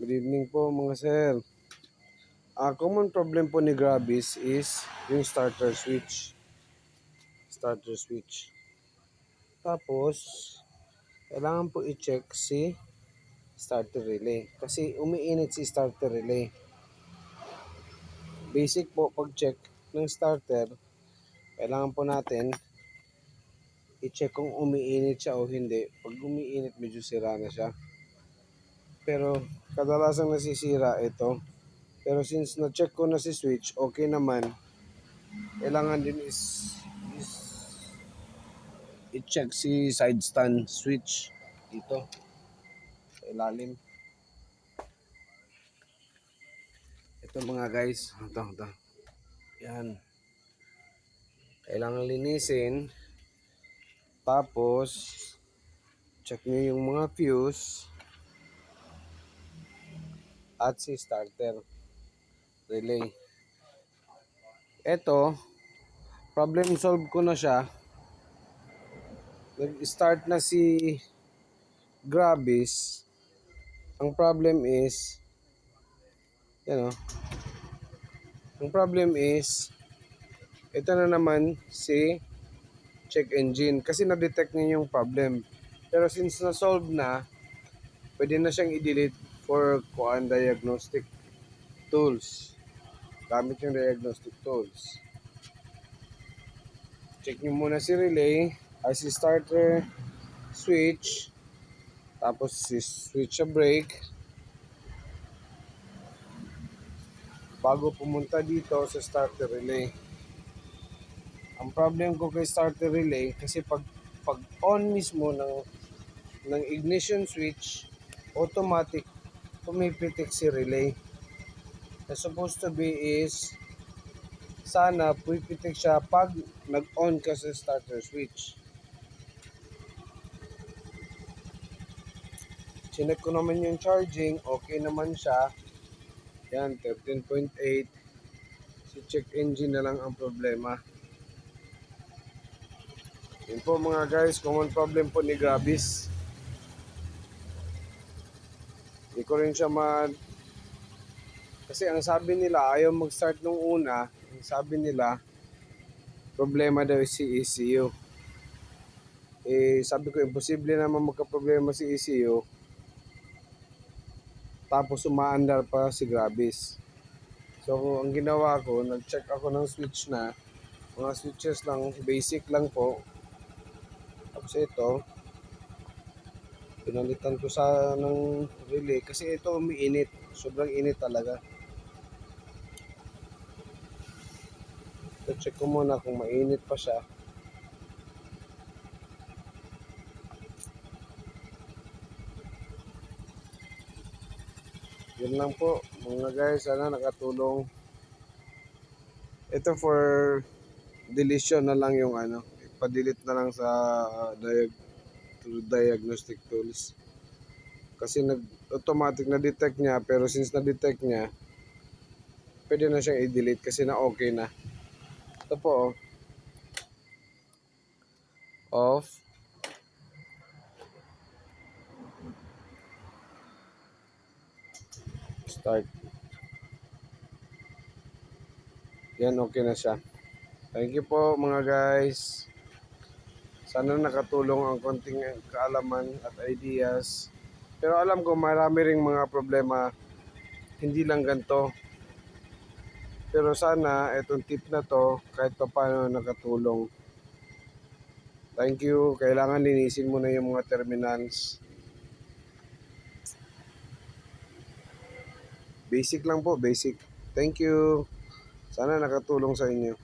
Good evening po mga sir. Common problem po ni Gravis is yung starter switch. Starter switch. Tapos, kailangan po i-check si starter relay. Kasi umiinit si starter relay. Basic po pag-check ng starter, kailangan po natin i-check kung umiinit siya o hindi. Pag umiinit, medyo sira na siya. Pero kadalasang nasisira ito. Pero since na-check ko na si switch, okay naman. Kailangan din is i-check si side stand switch dito sa ilalim. Ito mga guys, ito. Yan. Kailangan linisin. Tapos, check nyo yung mga fuse at si starter relay. Ito, problem solve ko na siya. Nag-start na si Gravis. Ang problem is, ang problem is, ito na naman si check engine kasi na-detect niya yung problem. Pero since na-solve na, pwede na siyang i-delete for diagnostic tools. Gamit yung diagnostic tools. Check nyo muna si relay, si starter switch, tapos si switch sa brake, bago pumunta dito sa starter relay. Ang problem ko kay starter relay, kasi pag on mismo ng ignition switch, automatic pumipitik si relay. The supposed to be is, sana pumipitik siya pag nag-on ka sa starter switch. Chinek ko naman yung charging, okay naman siya. Yan, 13.8. Si check engine na lang ang problema. Yun po mga guys, common problem po ni Gravis. Hindi ko rin siya kasi ang sabi nila, ayaw mag-start nung una. Ang sabi nila, problema daw si ECU. Sabi ko, imposible naman magka-problema si ECU. Tapos umaandar pa si Gravis. So, ang ginawa ko, nag-check ako ng switch na. Mga switches lang, basic lang po. Tapos ito, pinalitan ko ng relay kasi ito umiinit. Sobrang init talaga. So, check ko muna kung mainit pa siya. Yun lang po mga guys, sana nakatulong. Ito for deletion na lang yung ipa-delete na lang sa diagnostic tools. Kasi automatic na detect niya, pero since na detect niya, pwede na siyang i-delete kasi na okay na. Ito po, off. Start. Yan, okay na siya. Thank you po mga guys. Sana nakatulong ang konting kaalaman at ideas. Pero alam ko marami ring mga problema, hindi lang ganito. Pero sana itong tip na to kahit pa paano nakatulong. Thank you. Kailangan linisin mo na yung mga terminals. Basic lang po, basic. Thank you. Sana nakatulong sa inyo.